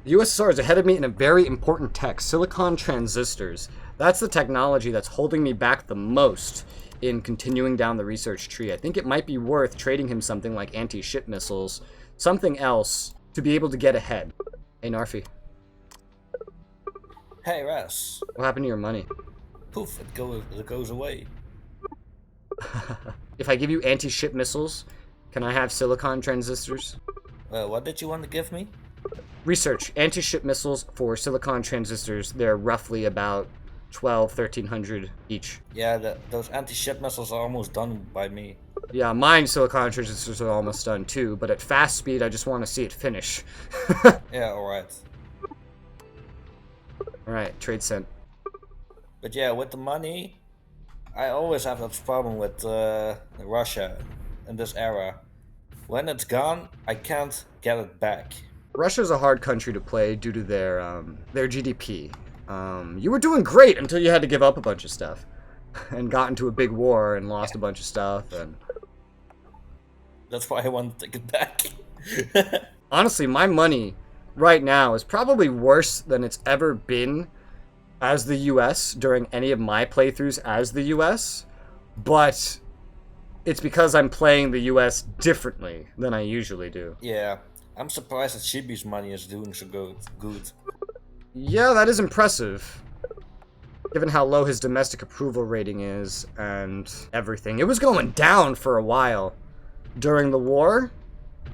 The USSR is ahead of me in a very important tech, silicon transistors. That's the technology that's holding me back the most in continuing down the research tree. I think it might be worth trading him something like anti-ship missiles, something else, to be able to get ahead. Hey, Narfi. Hey, Res. What happened to your money? Poof, it goes away. If I give you anti-ship missiles, can I have silicon transistors? What did you want to give me? Research. Anti-ship missiles for silicon transistors. They're roughly about 1,300 each. Yeah, those anti-ship missiles are almost done by me. Yeah, mine silicon transistors are almost done too, but at fast speed, I just want to see it finish. Yeah, alright. Alright, trade sent. But yeah, with the money, I always have that problem with Russia in this era. When it's gone, I can't get it back. Russia's a hard country to play due to their GDP. You were doing great until you had to give up a bunch of stuff. And got into a big war and lost a bunch of stuff. And that's why I want to take it back. honestly, my money right now is probably worse than it's ever been as the US during any of my playthroughs as the US. But it's because I'm playing the US differently than I usually do. Yeah, I'm surprised that Shibi's money is doing so good. Yeah, that is impressive. Given how low his domestic approval rating is and everything. It was going down for a while during the war,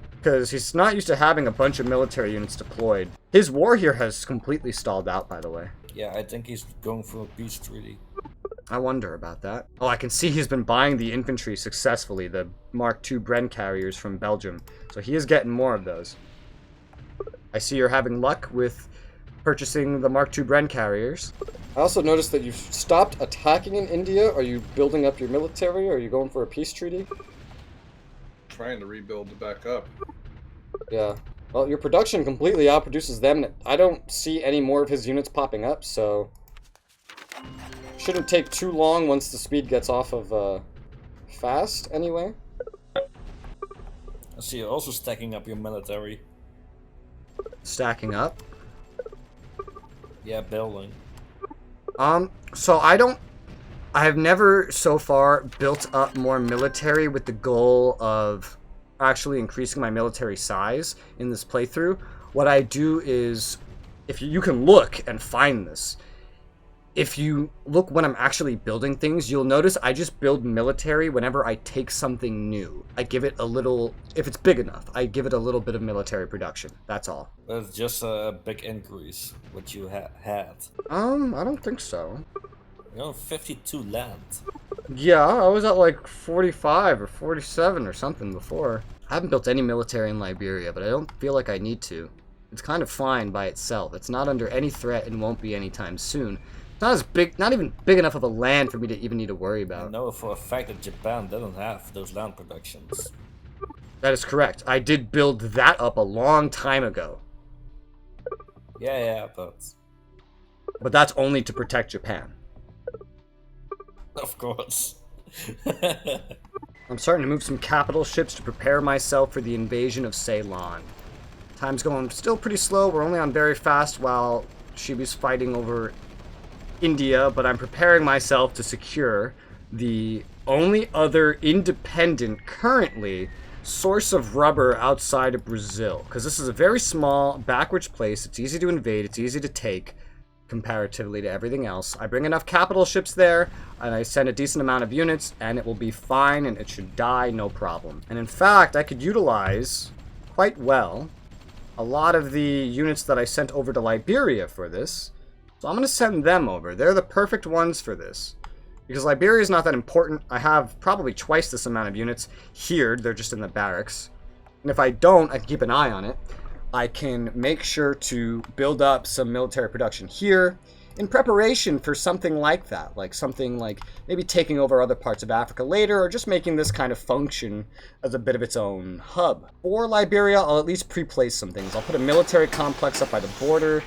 because he's not used to having a bunch of military units deployed. His war here has completely stalled out, by the way. Yeah, I think he's going for a peace treaty. I wonder about that. Oh, I can see he's been buying the infantry successfully, the Mark II Bren carriers from Belgium. So he is getting more of those. I see you're having luck with purchasing the Mark II Bren carriers. I also noticed that you've stopped attacking in India. Are you building up your military? Are you going for a peace treaty? Trying to rebuild it back up. Yeah. Well, your production completely outproduces them, and I don't see any more of his units popping up, so shouldn't take too long once the speed gets off of fast, anyway. I see you're also stacking up your military. Stacking up? Yeah, building. So I have never so far built up more military with the goal of actually increasing my military size in this playthrough. What I do is, if you can look and find this, if you look when I'm actually building things, you'll notice I just build military whenever I take something new. I give it a little, if it's big enough, I give it a little bit of military production. That's all. That's just a big increase, what you had. I don't think so. You're on 52 land. Yeah, I was at like 45 or 47 or something before. I haven't built any military in Liberia, but I don't feel like I need to. It's kind of fine by itself. It's not under any threat and won't be anytime soon. It's not as big, not even big enough of a land for me to even need to worry about. I know for a fact that Japan doesn't have those land productions. That is correct. I did build that up a long time ago. Yeah, but that's only to protect Japan. Of course. I'm starting to move some capital ships to prepare myself for the invasion of Ceylon. Time's going still pretty slow. We're only on very fast while Shibi's fighting over India, but I'm preparing myself to secure the only other independent, currently, source of rubber outside of Brazil. Because this is a very small, backwards place. It's easy to invade. It's easy to take, comparatively to everything else. I bring enough capital ships there, and I send a decent amount of units, and it will be fine, and it should die no problem. And in fact, I could utilize, quite well, a lot of the units that I sent over to Liberia for this. So I'm going to send them over. They're the perfect ones for this. Because Liberia is not that important. I have probably twice this amount of units here. They're just in the barracks. And if I don't, I can keep an eye on it. I can make sure to build up some military production here in preparation for something like that. Like something like maybe taking over other parts of Africa later, or just making this kind of function as a bit of its own hub. For Liberia, I'll at least pre-place some things. I'll put a military complex up by the border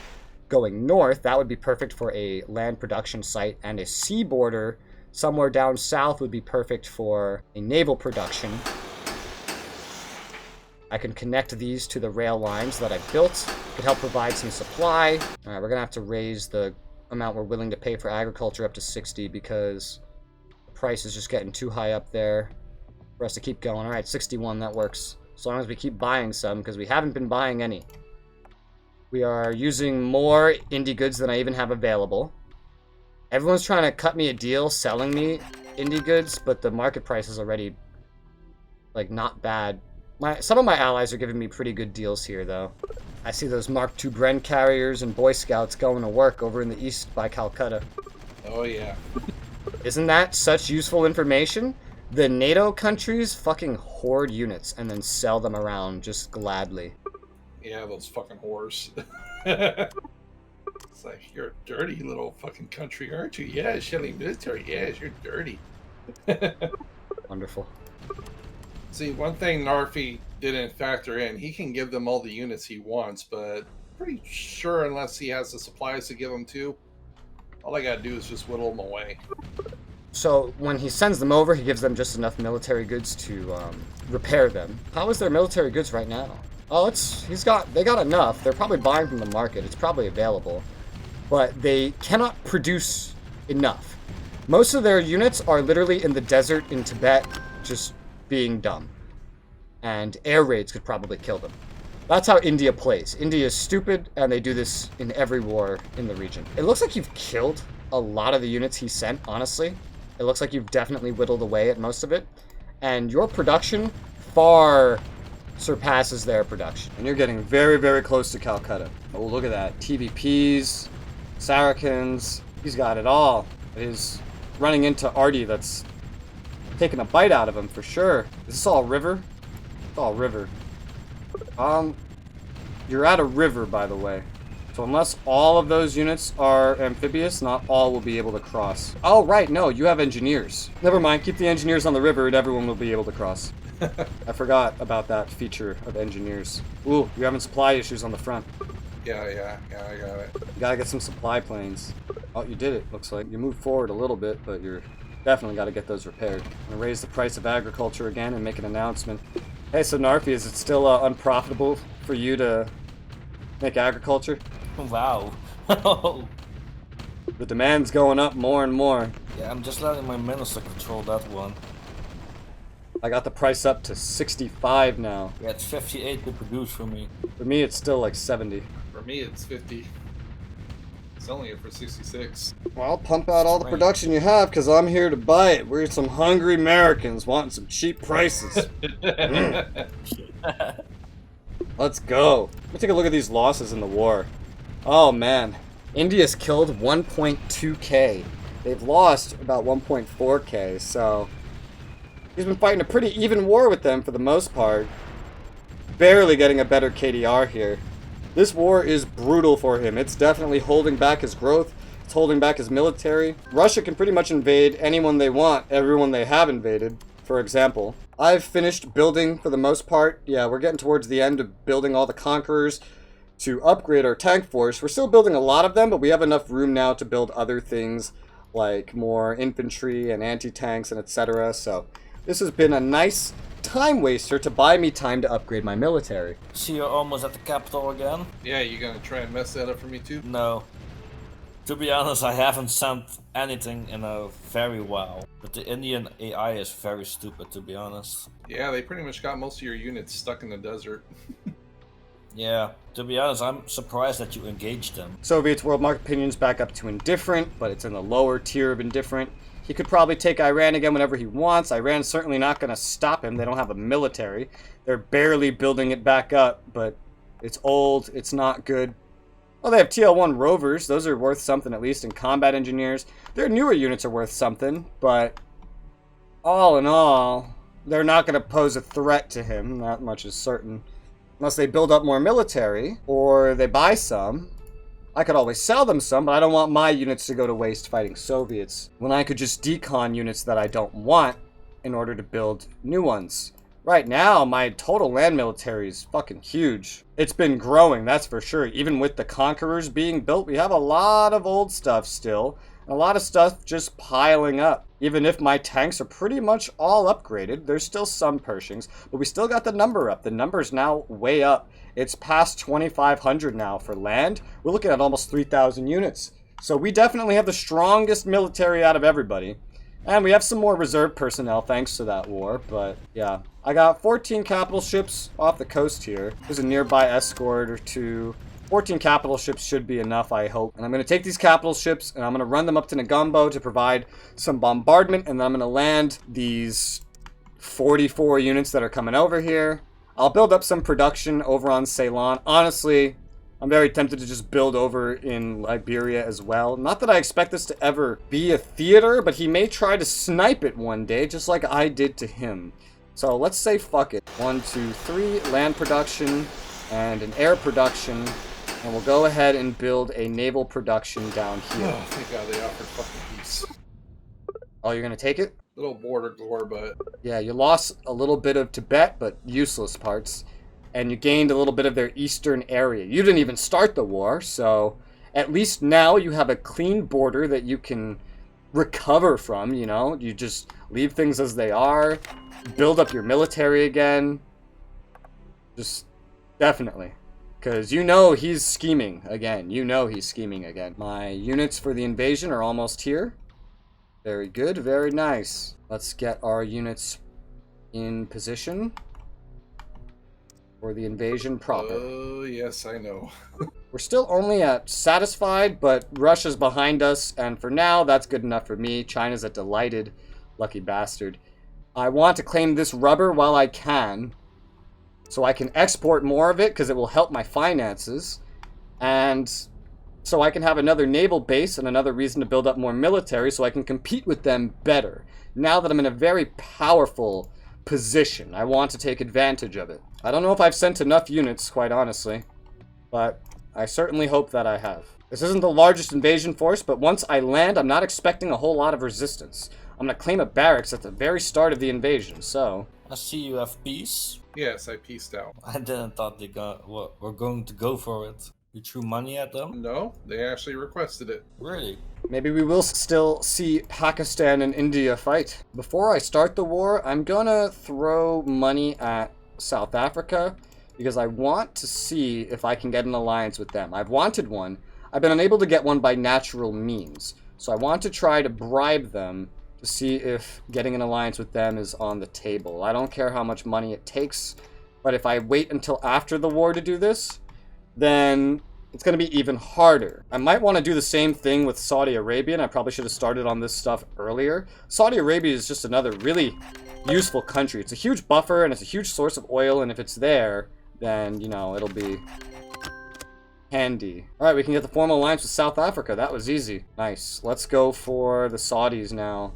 going north. That would be perfect for a land production site, and a sea border somewhere down south would be perfect for a naval production. I can connect these to the rail lines that I built. Could help provide some supply. All right, we're gonna have to raise the amount we're willing to pay for agriculture up to 60 because the price is just getting too high up there for us to keep going. All right, 61, that works. As long as we keep buying some, because we haven't been buying any. We are using more indie goods than I even have available. Everyone's trying to cut me a deal selling me indie goods, but the market price is already, like, not bad. Some of my allies are giving me pretty good deals here, though. I see those Mark II Bren carriers and Boy Scouts going to work over in the east by Calcutta. Oh, yeah. Isn't that such useful information? The NATO countries fucking hoard units and then sell them around just gladly. Yeah, those fucking whores. It's like, you're a dirty little fucking country, aren't you? Yeah, shelling military. Yes, you're dirty. Wonderful. See, one thing Narfi didn't factor in, he can give them all the units he wants, but pretty sure unless he has the supplies to give them to, all I gotta do is just whittle them away. So when he sends them over, he gives them just enough military goods to repair them. How is their military goods right now? Oh, they got enough. They're probably buying from the market. It's probably available. But they cannot produce enough. Most of their units are literally in the desert in Tibet, just being dumb. And air raids could probably kill them. That's how India plays. India is stupid, and they do this in every war in the region. It looks like you've killed a lot of the units he sent, honestly. It looks like you've definitely whittled away at most of it. And your production far surpasses their production. And you're getting very, very close to Calcutta. Oh, look at that. TVPs, Saracens. He's got it all. He's running into Artie that's taking a bite out of him for sure. Is this all river? It's all river. You're at a river, by the way. So unless all of those units are amphibious, not all will be able to cross. Oh, right, no, you have engineers. Never mind, keep the engineers on the river and everyone will be able to cross. I forgot about that feature of engineers. Ooh, you're having supply issues on the front. Yeah, I got it. You gotta get some supply planes. Oh, you did it, looks like. You moved forward a little bit, but you're definitely gotta get those repaired. I'm gonna raise the price of agriculture again and make an announcement. Hey, so Narfi, is it still unprofitable for you to make agriculture? Wow. The demand's going up more and more. Yeah, I'm just letting my minister control that one. I got the price up to 65 now. Yeah, it's 58 to produce for me. For me, it's still like 70. For me, it's 50. Selling it for 66. Well, pump out all the production you have, because I'm here to buy it. We're some hungry Americans wanting some cheap prices. Let's go. Let me take a look at these losses in the war. Oh, man. India's killed 1.2k. They've lost about 1.4k, so he's been fighting a pretty even war with them for the most part. Barely getting a better KDR here. This war is brutal for him. It's definitely holding back his growth. It's holding back his military. Russia can pretty much invade anyone they want, everyone they have invaded, for example. I've finished building for the most part. Yeah, we're getting towards the end of building all the conquerors to upgrade our tank force. We're still building a lot of them, but we have enough room now to build other things like more infantry and anti-tanks and etc. So this has been a nice time waster to buy me time to upgrade my military. See, you're almost at the capital again? Yeah, you gonna try and mess that up for me too? No. To be honest, I haven't sent anything in a very while. But the Indian AI is very stupid, to be honest. Yeah, they pretty much got most of your units stuck in the desert. Yeah, to be honest, I'm surprised that you engaged them. Soviets' world market opinion's back up to indifferent, but it's in the lower tier of indifferent. He could probably take Iran again whenever he wants. Iran's certainly not going to stop him. They don't have a military. They're barely building it back up, but it's old. It's not good. Well, they have TL-1 rovers. Those are worth something, at least, in combat engineers. Their newer units are worth something, but all in all, they're not going to pose a threat to him. That much is certain. Unless they build up more military, or they buy some. I could always sell them some, but I don't want my units to go to waste fighting Soviets, when I could just decon units that I don't want in order to build new ones. Right now, my total land military is fucking huge. It's been growing, that's for sure. Even with the Conquerors being built, we have a lot of old stuff still. A lot of stuff just piling up. Even if my tanks are pretty much all upgraded, there's still some Pershings, but we still got the number up. The number's now way up. It's past 2,500 now for land. We're looking at almost 3,000 units. So we definitely have the strongest military out of everybody. And we have some more reserve personnel thanks to that war, but yeah. I got 14 capital ships off the coast here. There's a nearby escort or two. 14 capital ships should be enough, I hope. And I'm going to take these capital ships and I'm going to run them up to Negombo to provide some bombardment. And then I'm going to land these 44 units that are coming over here. I'll build up some production over on Ceylon. Honestly, I'm very tempted to just build over in Liberia as well. Not that I expect this to ever be a theater, but he may try to snipe it one day, just like I did to him. So let's say fuck it. 1, 2, 3, land production and an air production. And we'll go ahead and build a naval production down here. Oh, thank God they offered fucking peace. Oh, you're gonna take it? Little border gore, but... Yeah, you lost a little bit of Tibet, but useless parts. And you gained a little bit of their eastern area. You didn't even start the war, so at least now you have a clean border that you can recover from, you know? You just leave things as they are, build up your military again. Just definitely. Because you know he's scheming again. You know he's scheming again. My units for the invasion are almost here. Very good, very nice. Let's get our units in position for the invasion proper. Oh, yes, I know. We're still only at satisfied, but Russia's behind us, and for now, that's good enough for me. China's a delighted lucky bastard. I want to claim this rubber while I can, so I can export more of it, because it will help my finances, and so I can have another naval base and another reason to build up more military so I can compete with them better. Now that I'm in a very powerful position, I want to take advantage of it. I don't know if I've sent enough units, quite honestly, but I certainly hope that I have. This isn't the largest invasion force, but once I land, I'm not expecting a whole lot of resistance. I'm going to claim a barracks at the very start of the invasion, so... I see you have peace. Yes, I pieced out. I didn't thought they were going to go for it. You threw money at them? No, they actually requested it. Really? Maybe we will still see Pakistan and India fight. Before I start the war, I'm gonna throw money at South Africa because I want to see if I can get an alliance with them. I've wanted one. I've been unable to get one by natural means. So I want to try to bribe them to see if getting an alliance with them is on the table. I don't care how much money it takes, but if I wait until after the war to do this, then it's going to be even harder. I might want to do the same thing with Saudi Arabia, and I probably should have started on this stuff earlier. Saudi Arabia is just another really useful country. It's a huge buffer, and it's a huge source of oil, and if it's there, then, you know, it'll be handy. Alright, we can get the formal alliance with South Africa. That was easy. Nice. Let's go for the Saudis now.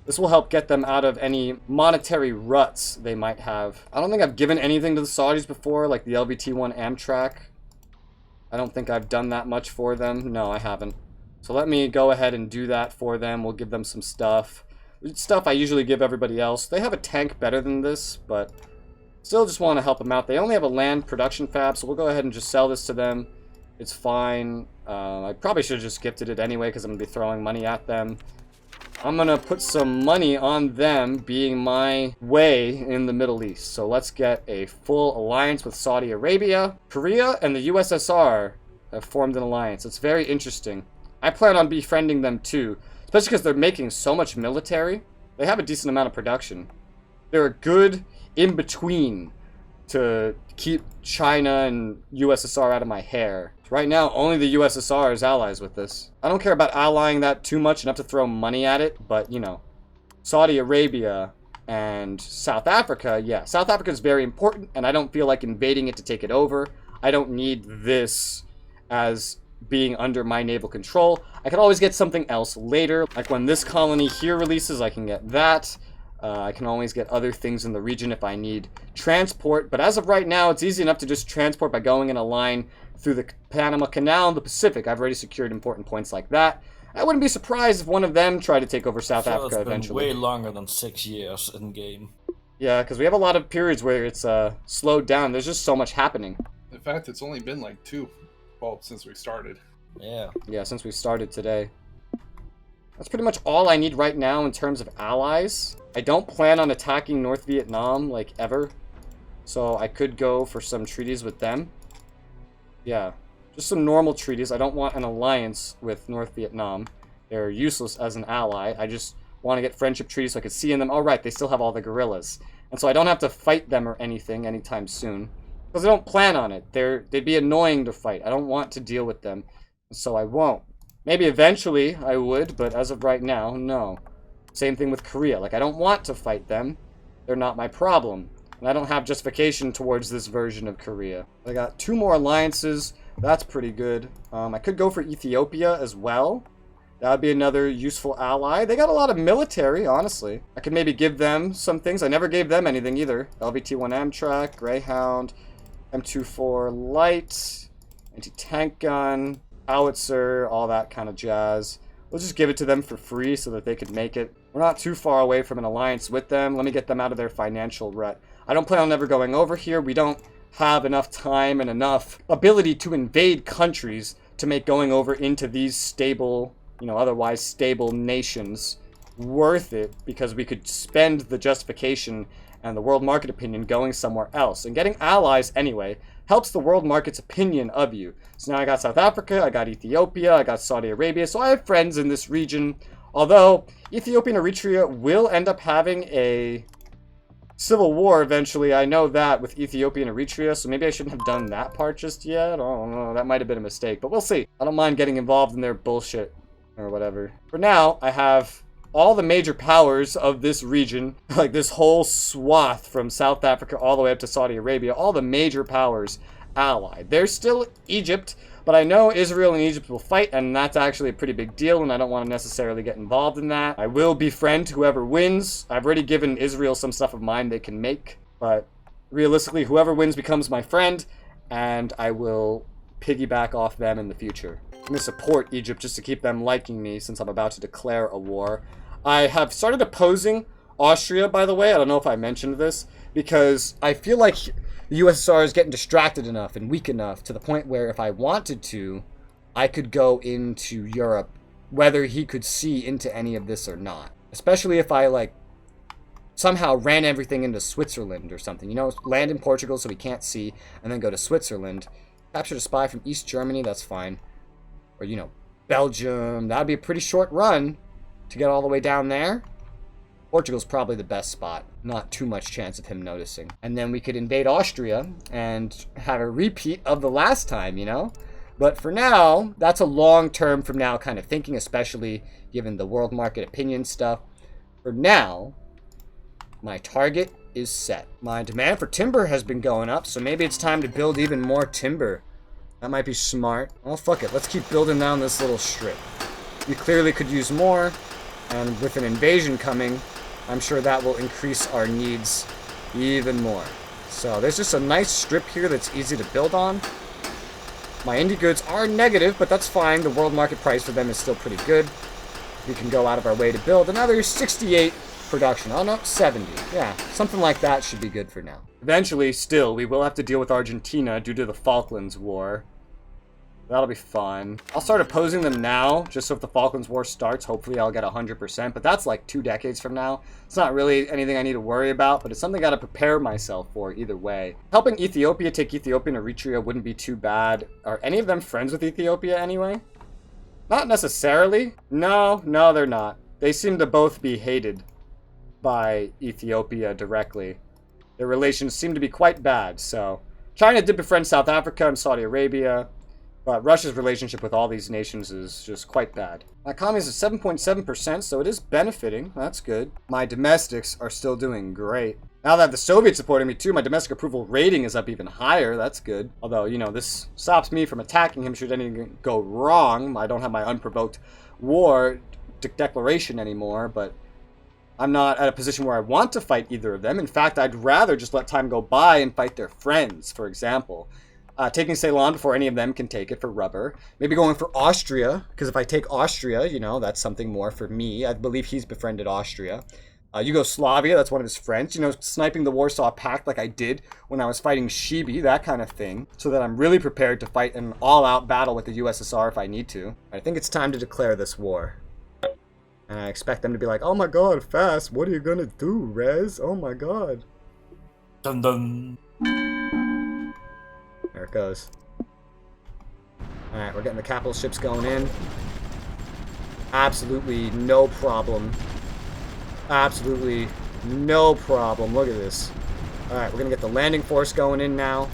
This will help get them out of any monetary ruts they might have. I don't think I've given anything to the Saudis before, like the LVT-1 Amtrak. I don't think I've done that much for them. No, I haven't. So let me go ahead and do that for them. We'll give them some stuff. Stuff I usually give everybody else. They have a tank better than this, but still just want to help them out. They only have a land production fab, so we'll go ahead and just sell this to them. It's fine. I probably should have just gifted it anyway because I'm going to be throwing money at them. I'm going to put some money on them being my way in the Middle East. So let's get a full alliance with Saudi Arabia. Korea and the USSR have formed an alliance. It's very interesting. I plan on befriending them too, especially because they're making so much military. They have a decent amount of production. They're a good in-between to keep China and USSR out of my hair. Right now, only the USSR is allies with this. I don't care about allying that too much enough to throw money at it, but, you know, Saudi Arabia and South Africa, yeah, South Africa is very important, and I don't feel like invading it to take it over. I don't need this as being under my naval control. I can always get something else later, like when this colony here releases, I can get that. I can always get other things in the region if I need transport, but as of right now, it's easy enough to just transport by going in a line through the Panama Canal and the Pacific. I've already secured important points like that. I wouldn't be surprised if one of them tried to take over South Africa eventually. It's been way longer than 6 years in game. Yeah, because we have a lot of periods where it's slowed down. There's just so much happening. In fact, it's only been like 2, well, since we started. Yeah. Yeah, since we started today. That's pretty much all I need right now in terms of allies. I don't plan on attacking North Vietnam, like, ever. So I could go for some treaties with them. Yeah, just some normal treaties. I don't want an alliance with North Vietnam. They're useless as an ally. I just want to get friendship treaties so I could see in them. Oh, right, they still have all the guerrillas. And so I don't have to fight them or anything anytime soon. Because I don't plan on it. They'd be annoying to fight. I don't want to deal with them. So I won't. Maybe eventually I would, but as of right now, no. Same thing with Korea. Like, I don't want to fight them. They're not my problem. And I don't have justification towards this version of Korea. I got 2 more alliances. That's pretty good. I could go for Ethiopia as well. That would be another useful ally. They got a lot of military, honestly. I could maybe give them some things. I never gave them anything either. LVT-1 Amtrak, Greyhound, M24 Light, anti-tank gun, howitzer, all that kind of jazz. We'll just give it to them for free so that they could make it. We're not too far away from an alliance with them. Let me get them out of their financial rut. I don't plan on ever going over here. We don't have enough time and enough ability to invade countries to make going over into these stable, you know, otherwise stable nations worth it, because we could spend the justification and the world market opinion going somewhere else. And getting allies anyway helps the world market's opinion of you. So now I got South Africa, I got Ethiopia, I got Saudi Arabia, so I have friends in this region. Although Ethiopia and Eritrea will end up having a civil war eventually. I know that with Ethiopia and Eritrea, so maybe I shouldn't have done that part just yet. I don't know, that might have been a mistake, but we'll see. I don't mind getting involved in their bullshit or whatever. For now, I have all the major powers of this region, like this whole swath from South Africa all the way up to Saudi Arabia, all the major powers allied. There's still Egypt, but I know Israel and Egypt will fight, and that's actually a pretty big deal, and I don't want to necessarily get involved in that. I will befriend whoever wins. I've already given Israel some stuff of mine they can make, but realistically, whoever wins becomes my friend, and I will piggyback off them in the future. I'm going to support Egypt just to keep them liking me since I'm about to declare a war. I have started opposing Austria, by the way. I don't know if I mentioned this, because I feel like the USSR is getting distracted enough and weak enough to the point where if I wanted to, I could go into Europe, whether he could see into any of this or not. Especially if I, like, somehow ran everything into Switzerland or something. You know, land in Portugal so he can't see, and then go to Switzerland. Captured a spy from East Germany, that's fine. Or, you know, Belgium. That'd be a pretty short run to get all the way down there. Portugal's probably the best spot. Not too much chance of him noticing. And then we could invade Austria and have a repeat of the last time, you know? But for now, that's a long term from now kind of thinking, especially given the world market opinion stuff. For now, my target is set. My demand for timber has been going up, so maybe it's time to build even more timber. That might be smart. Oh, fuck it. Let's keep building down this little strip. We clearly could use more, and with an invasion coming, I'm sure that will increase our needs even more. So there's just a nice strip here that's easy to build on. My indie goods are negative, but that's fine. The world market price for them is still pretty good. We can go out of our way to build another 68 production. Oh no, 70. Yeah, something like that should be good for now. Eventually, still, we will have to deal with Argentina due to the Falklands War. That'll be fun. I'll start opposing them now, just so if the Falklands War starts, hopefully I'll get 100%, but that's like 2 decades from now. It's not really anything I need to worry about, but it's something I gotta prepare myself for either way. Helping Ethiopia take Ethiopia and Eritrea wouldn't be too bad. Are any of them friends with Ethiopia anyway? Not necessarily. No, they're not. They seem to both be hated by Ethiopia directly. Their relations seem to be quite bad, so China did befriend South Africa and Saudi Arabia, but Russia's relationship with all these nations is just quite bad. My economy is at 7.7%, so it is benefiting. That's good. My domestics are still doing great. Now that the Soviets supporting me too, my domestic approval rating is up even higher. That's good. Although, you know, this stops me from attacking him should anything go wrong. I don't have my unprovoked war declaration anymore, but I'm not at a position where I want to fight either of them. In fact, I'd rather just let time go by and fight their friends, for example. Taking Ceylon before any of them can take it for rubber. Maybe going for Austria, because if I take Austria, you know, that's something more for me. I believe he's befriended Austria. Yugoslavia, that's one of his friends. You know, sniping the Warsaw Pact like I did when I was fighting Shibi, that kind of thing. So that I'm really prepared to fight an all-out battle with the USSR if I need to. I think it's time to declare this war. And I expect them to be like, oh my god, fast, what are you gonna do, Res? Oh my god. Dun dun. There it goes. Alright, we're getting the capital ships going in. Absolutely no problem. Absolutely no problem. Look at this. Alright, we're gonna get the landing force going in now.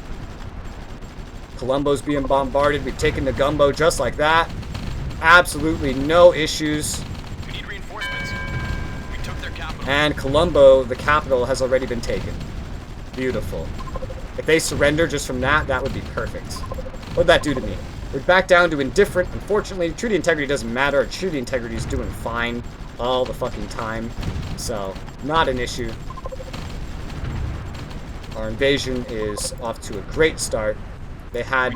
Colombo's being bombarded. We've taken the gumbo just like that. Absolutely no issues. We need reinforcements. We took their capital. And Colombo, the capital, has already been taken. Beautiful. If they surrender just from that, that would be perfect. What'd that do to me? We're back down to indifferent. Unfortunately, treaty integrity doesn't matter. Our treaty integrity is doing fine all the fucking time. So, not an issue. Our invasion is off to a great start. They had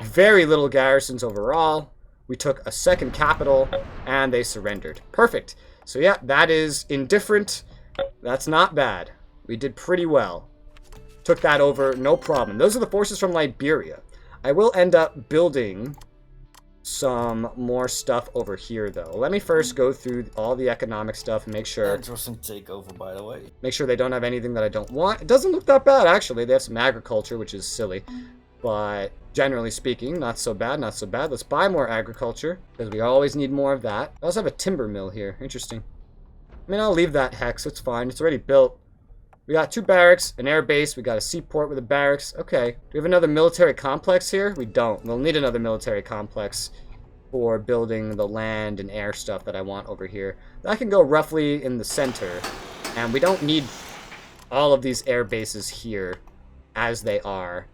very little garrisons overall. We took a second capital, and they surrendered. Perfect. So yeah, that is indifferent. That's not bad. We did pretty well. Took that over, no problem. Those are the forces from Liberia. I will end up building some more stuff over here, though. Let me first go through all the economic stuff and make sure... Interesting takeover, by the way. Make sure they don't have anything that I don't want. It doesn't look that bad, actually. They have some agriculture, which is silly. But generally speaking, not so bad, not so bad. Let's buy more agriculture, because we always need more of that. I also have a timber mill here. Interesting. I mean, I'll leave that hex. It's fine. It's already built. We got 2 barracks, an air base. We got a seaport with a barracks. Okay. Do we have another military complex here? We don't. We'll need another military complex for building the land and air stuff that I want over here. That can go roughly in the center. And we don't need all of these air bases here as they are.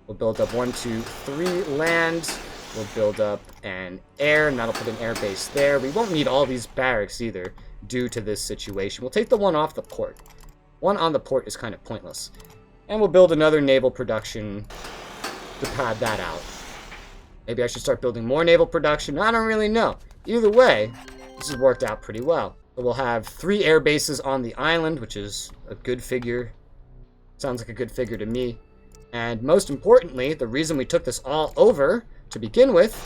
We'll build up 1, 2, 3 land. We'll build up an air, and that'll put an air base there. We won't need all these barracks either due to this situation. We'll take the one off the port. One on the port is kind of pointless. And we'll build another naval production to pad that out. Maybe I should start building more naval production. I don't really know. Either way, this has worked out pretty well. So we'll have 3 air bases on the island, which is a good figure. Sounds like a good figure to me. And most importantly, the reason we took this all over to begin with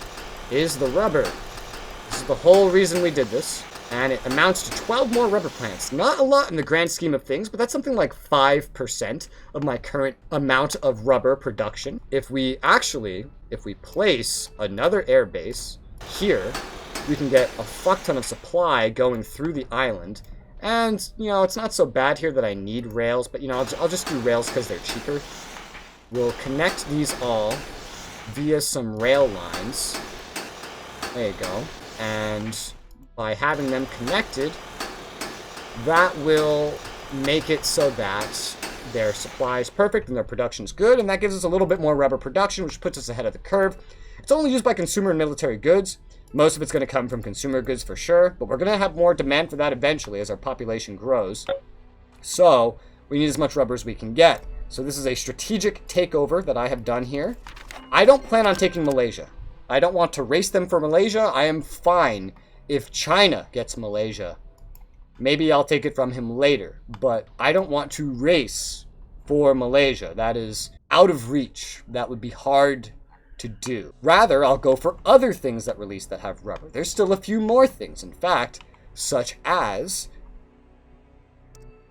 is the rubber. This is the whole reason we did this. And it amounts to 12 more rubber plants. Not a lot in the grand scheme of things, but that's something like 5% of my current amount of rubber production. If we place another air base here, we can get a fuck ton of supply going through the island. And, you know, it's not so bad here that I need rails, but, you know, I'll just do rails because they're cheaper. We'll connect these all via some rail lines. There you go. And by having them connected, that will make it so that their supply is perfect and their production is good, and that gives us a little bit more rubber production, which puts us ahead of the curve. It's only used by consumer and military goods. Most of it's going to come from consumer goods for sure, but we're going to have more demand for that eventually as our population grows. So we need as much rubber as we can get. So this is a strategic takeover that I have done here. I don't plan on taking Malaysia. I don't want to race them for Malaysia. I am fine if China gets Malaysia. Maybe I'll take it from him later, but I don't want to race for Malaysia. That is out of reach. That would be hard to do. Rather, I'll go for other things that release that have rubber. There's still a few more things, in fact, such as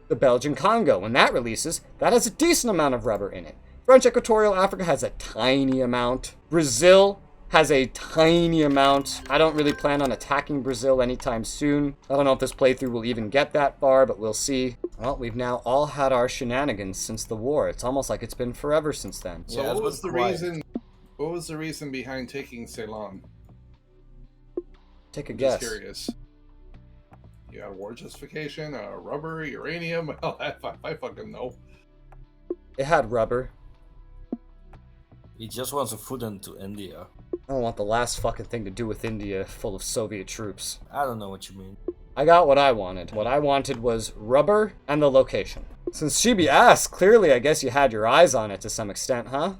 the Belgian Congo. When that releases, that has a decent amount of rubber in it. French Equatorial Africa has a tiny amount. Brazil has a tiny amount. I don't really plan on attacking Brazil anytime soon. I don't know if this playthrough will even get that far, but we'll see. Well, we've now all had our shenanigans since the war. It's almost like it's been forever since then. So Yeah, what was the quiet. reason? What was the reason behind taking Ceylon? Take a Just guess. curious. You got a war justification, rubber, uranium. Well, I fucking know. It had rubber. He just wants a foot into India. I don't want the last fucking thing to do with India full of Soviet troops. I don't know what you mean. I got what I wanted. What I wanted was rubber and the location. Since Shibi asked, clearly I guess you had your eyes on it to some extent, huh?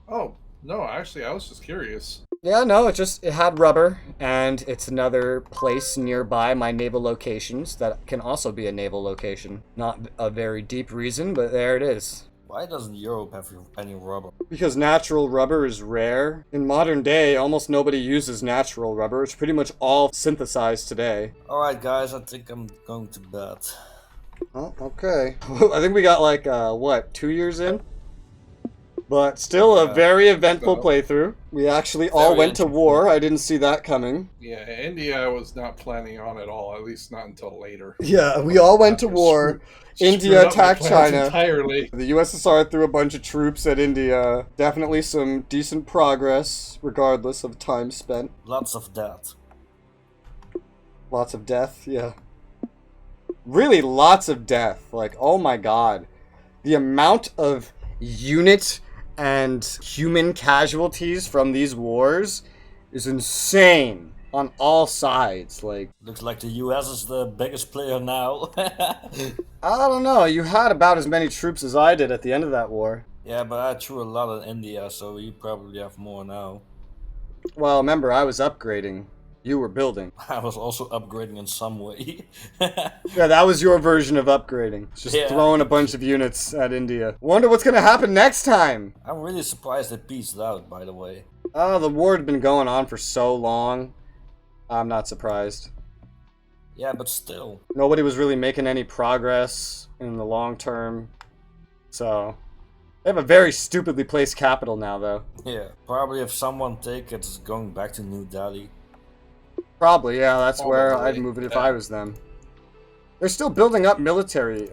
Oh, no, actually, I was just curious. Yeah, no, it had rubber, and it's another place nearby my naval locations that can also be a naval location. Not a very deep reason, but there it is. Why doesn't Europe have any rubber? Because natural rubber is rare. In modern day, almost nobody uses natural rubber. It's pretty much all synthesized today. Alright guys, I think I'm going to bed. Oh, okay. I think we got like, what, 2 years in? But still a very eventful playthrough. We actually all went to war. I didn't see that coming. Yeah, India was not planning on it all, at least not until later. Yeah, we all went to war. India attacked China. Entirely. The USSR threw a bunch of troops at India. Definitely some decent progress, regardless of time spent. Lots of death. Lots of death, yeah. Really lots of death. Like, oh my god. The amount of unit and human casualties from these wars is insane on all sides. Like, looks like the US is the biggest player now. I don't know, you had about as many troops as I did at the end of that war. Yeah, but I threw a lot in India, so you probably have more now. Well, remember, I was upgrading. You were building. I was also upgrading in some way. Yeah, that was your version of upgrading. Just throwing a bunch of units at India. Wonder what's gonna happen next time! I'm really surprised they pieced out, by the way. Oh, the war had been going on for so long. I'm not surprised. Yeah, but still. Nobody was really making any progress in the long term. So, they have a very stupidly placed capital now, though. Yeah, probably if someone take it, it's going back to New Delhi. Probably, yeah, that's where I'd move it if I was them. They're still building up military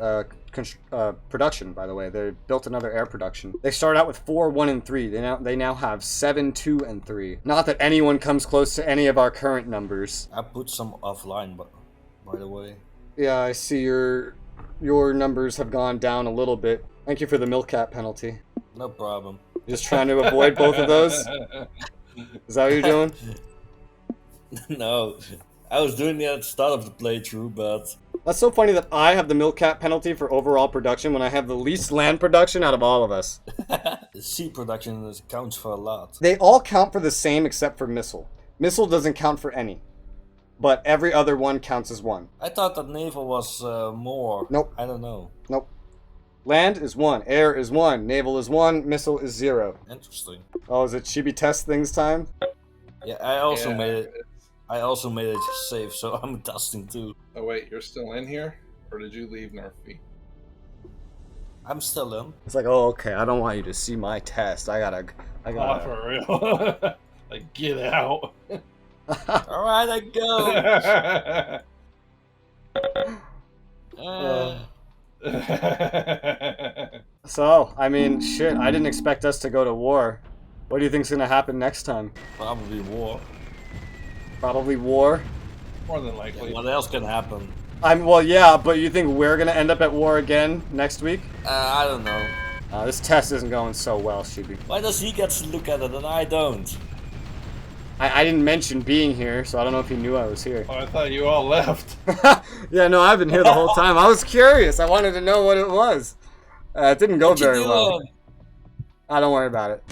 production, by the way. They built another air production. They started out with 4, 1, and 3. They now have 7, 2, and 3. Not that anyone comes close to any of our current numbers. I put some offline, but by the way. Yeah, I see your numbers have gone down a little bit. Thank you for the milk cap penalty. No problem. Just trying to avoid both of those? Is that what you're doing? No, I was doing it at the start of the playthrough, but... That's so funny that I have the milk cap penalty for overall production when I have the least land production out of all of us. The sea production counts for a lot. They all count for the same except for missile. Missile doesn't count for any. But every other one counts as 1. I thought that naval was more. Nope. I don't know. Nope. Land is 1, air is 1, naval is 1, missile is 0. Interesting. Oh, is it Chibi test things time? Yeah, I also made it safe, so I'm testing too. Oh wait, you're still in here? Or did you leave Narfi? I'm still in. It's like, oh, okay, I don't want you to see my test. I gotta... Oh, for real? Like, get out. Alright, I go! So, I mean, shit, I didn't expect us to go to war. What do you think's gonna happen next time? Probably war. Probably war? More than likely. What else can happen? Well, yeah, but you think we're gonna end up at war again next week? I don't know. This test isn't going so well, Shibi. Why does he get to look at it and I don't? I didn't mention being here, so I don't know if he knew I was here. Oh, I thought you all left. Yeah, no, I've been here the whole time. I was curious. I wanted to know what it was. It didn't go very well. Don't worry about it.